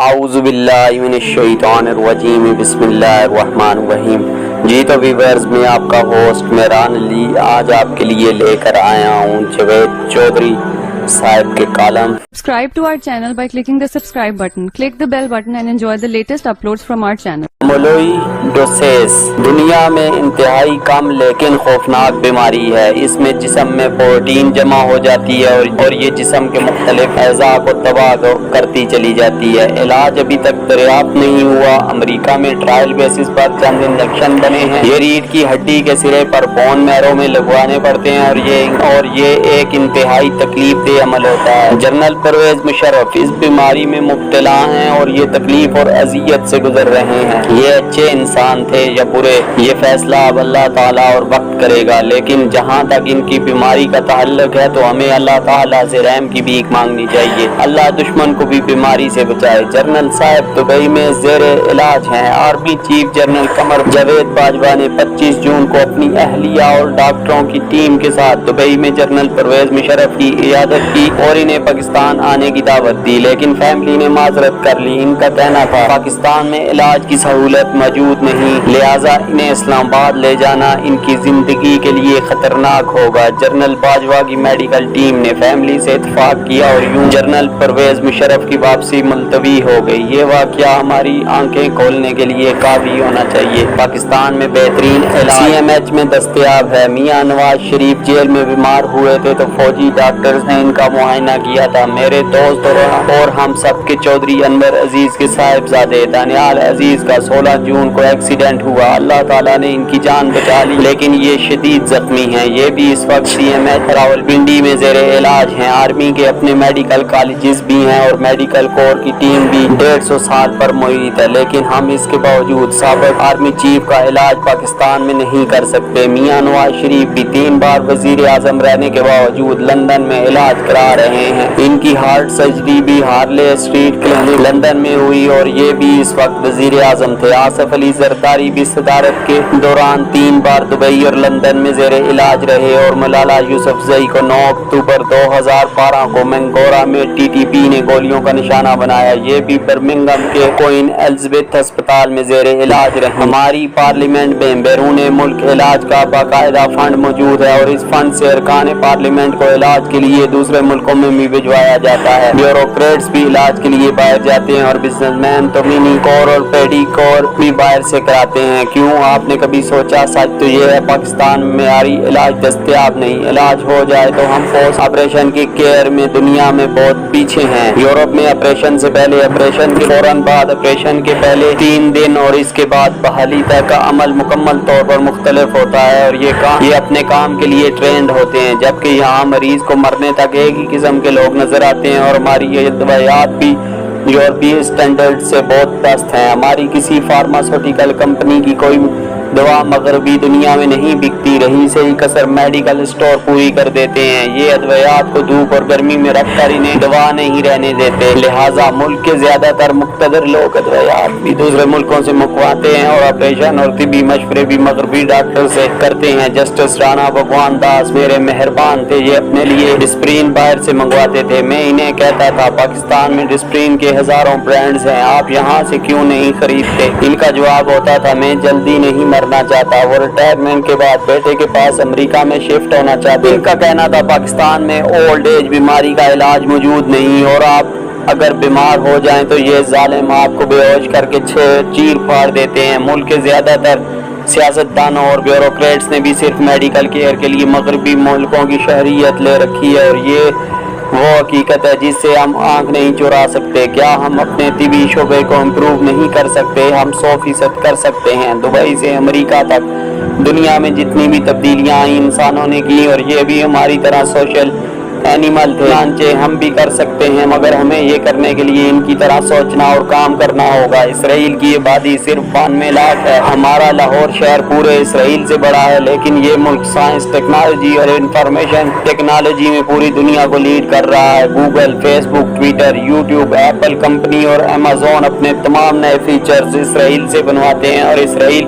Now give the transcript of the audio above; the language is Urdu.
اعوذ باللہ من الشیطان الرجیم بسم اللہ الرحمن الرحیم۔ جی تو ویورز، میں آپ کا ہوسٹ مہران علی آج آپ کے لیے لے کر آیا ہوں جاوید چودھری صاحب کے column. Subscribe to our channel by clicking the subscribe button. Click the bell button and enjoy the latest uploads from our channel. مولوی ڈوسیس دنیا میں انتہائی کم لیکن خوفناک بیماری ہے۔ اس میں جسم میں پروٹین جمع ہو جاتی ہے اور یہ جسم کے مختلف اعضاء کو تباہ کرتی چلی جاتی ہے۔ علاج ابھی تک دریافت نہیں ہوا۔ امریکہ میں ٹرائل بیسس پر چند انجیکشن بنے ہیں۔ یہ ریڑھ کی ہڈی کے سرے پر بون میرو میں لگوانے پڑتے ہیں اور یہ ایک انتہائی تکلیف دہ عمل ہوتا ہے۔ جنرل پرویز مشرف اس بیماری میں مبتلا ہیں اور یہ تکلیف اور اذیت سے گزر رہے ہیں۔ یہ اچھے انسان تھے یا برے، یہ فیصلہ اب اللہ تعالیٰ اور وقت کرے گا، لیکن جہاں تک ان کی بیماری کا تعلق ہے تو ہمیں اللہ تعالیٰ سے رحم کی بھیک مانگنی چاہیے۔ اللہ دشمن کو بھی بیماری سے بچائے۔ جنرل صاحب دبئی میں زیر علاج ہیں۔ Army chief general Qamar Javed Bajwa نے 25 جون کو اپنی اہلیہ اور ڈاکٹروں کی ٹیم کے ساتھ دبئی میں جنرل پرویز مشرف کی عیادت کی اور انہیں پاکستان آنے کی دعوت دی، لیکن فیملی نے معذرت کر لی۔ ان کا کہنا تھا پاکستان میں علاج کی سہولت موجود نہیں، لہٰذا انہیں اسلام آباد لے جانا ان کی زندگی کے لیے خطرناک ہوگا۔ جنرل باجوہ کی میڈیکل ٹیم نے فیملی سے اتفاق کیا اور یوں جنرل پرویز مشرف کی واپسی ملتوی ہو گئی۔ یہ واقعہ ہماری آنکھیں کھولنے کے لیے کافی ہونا چاہیے۔ پاکستان میں بہترین علاج سی ایم ایچ میں دستیاب ہے۔ میاں نواز شریف جیل میں بیمار ہوئے تھے تو فوجی ڈاکٹرز نے ان کا معائنہ کیا تھا۔ میرے دوست اور ہم سب کے چودھری انور عزیز کے صاحبزادے دانیال عزیز کا 16 جون کو ایکسیڈنٹ ہوا۔ اللہ تعالیٰ نے ان کی جان بچا لی، لیکن یہ شدید زخمی ہیں۔ یہ بھی اس وقت سی ایم ایچ راولپنڈی میں زیر علاج ہیں۔ آرمی کے اپنے میڈیکل کالجز بھی ہیں اور میڈیکل کور کی ٹیم بھی 150 سال پر محیط ہے، لیکن ہم اس کے باوجود سابق آرمی چیف کا علاج پاکستان میں نہیں کر سکتے۔ میاں نواز شریف بھی 3 بار وزیر اعظم رہنے کے باوجود لندن میں علاج کرا رہے ہیں۔ ان کی ہارٹ سرجری بھی ہارلے اسٹریٹ کلینک لندن میں ہوئی اور یہ بھی اس وقت وزیر اعظم تھے۔ آصف علی زرداری بھی صدارت کے دوران 3 بار دبئی اور لندن میں زیر علاج رہے اور ملالہ یوسفزئی کو 9 اکتوبر 2012 کو منگورا میں ٹی ٹی پی نے گولیوں کا نشانہ بنایا۔ یہ بھی برمنگھم کے کوئین الزبتھ ہسپتال میں زیر علاج رہے۔ ہماری پارلیمنٹ میں بیرون ملک علاج کا باقاعدہ فنڈ موجود ہے اور اس فنڈ سے ارکان پارلیمنٹ کو علاج کے لیے دوسرے ملکوں میں بھی بھجوایا جاتا ہے۔ بیوروکریٹس بھی علاج کے لیے باہر جاتے ہیں اور بزنس مین تو منی کور اور پیڈی کور بھی باہر سے کراتے ہیں۔ کیوں؟ آپ نے کبھی سوچا؟ سچ تو یہ ہے پاکستان میں معیاری علاج دستیاب نہیں۔ علاج ہو جائے تو ہم پوسٹ آپریشن کی کیئر میں دنیا میں بہت پیچھے ہیں۔ یورپ میں آپریشن سے پہلے، آپریشن کے فوراً بعد، آپریشن کے پہلے 3 دن اور اس کے بعد بحالی تک کا عمل مکمل طور پر مختلف ہوتا ہے اور یہ اپنے کام کے لیے ٹرینڈ ہوتے ہیں، جبکہ یہاں مریض کو مرنے تک ایک ہی قسم کے لوگ نظر آتے ہیں اور ہماری یہ ادویات بھی یورپی سٹینڈرڈ سے بہت پست ہیں۔ ہماری کسی فارماسیوٹیکل کمپنی کی کوئی دوا مغربی دنیا میں نہیں بکتی، رہی سے ہی کثر میڈیکل اسٹور پوری کر دیتے ہیں۔ یہ ادویات کو دھوپ اور گرمی میں رکھ کر انہیں دوا نہیں رہنے دیتے، لہٰذا ملک کے زیادہ تر مقتدر لوگ ادویات بھی دوسرے ملکوں سے منگواتے ہیں اور آپریشن اور طبی مشورے بھی مغربی ڈاکٹر سے کرتے ہیں۔ جسٹس رانا بھگوان داس میرے مہربان تھے، یہ اپنے لیے ڈسپرین باہر سے منگواتے تھے۔ میں انہیں کہتا تھا پاکستان میں ڈسپرین کے ہزاروں برانڈز ہیں، آپ یہاں سے کیوں نہیں خریدتے؟ ان کا جواب ہوتا تھا میں جلدی نہیں مرنا چاہتا، وہ ریٹائرمنٹ کے بعد بیٹے کے پاس امریکہ میں شفٹ ہونا چاہتے۔ ان کا کہنا تھا پاکستان میں اولڈ ایج بیماری کا علاج موجود نہیں اور آپ اگر بیمار ہو جائیں تو یہ ظالم آپ کو بے ہوش کر کے چیر پھاڑ دیتے ہیں۔ ملک کے زیادہ تر سیاستدانوں اور بیوروکریٹس نے بھی صرف میڈیکل کیئر کے لیے مغربی ملکوں کی شہریت لے رکھی ہے اور یہ وہ حقیقت ہے جس سے ہم آنکھ نہیں چرا سکتے۔ کیا ہم اپنے طبی شعبے کو امپروو نہیں کر سکتے؟ ہم 100% کر سکتے ہیں۔ دبئی سے امریکہ تک دنیا میں جتنی بھی تبدیلیاں آئیں انسانوں نے کی اور یہ بھی ہماری طرح سوشل اینیمل تھے، چنانچہ ہم بھی کر سکتے ہیں، مگر ہمیں یہ کرنے کے لیے ان کی طرح سوچنا اور کام کرنا ہوگا۔ اسرائیل کی آبادی صرف 92 لاکھ ہے۔ ہمارا لاہور شہر پورے اسرائیل سے بڑا ہے، لیکن یہ ملک سائنس، ٹیکنالوجی اور انفارمیشن ٹیکنالوجی میں پوری دنیا کو لیڈ کر رہا ہے۔ گوگل، فیس بک، ٹویٹر، یوٹیوب، ایپل کمپنی اور ایمیزون اپنے تمام نئے فیچرز اسرائیل سے بنواتے ہیں اور اسرائیل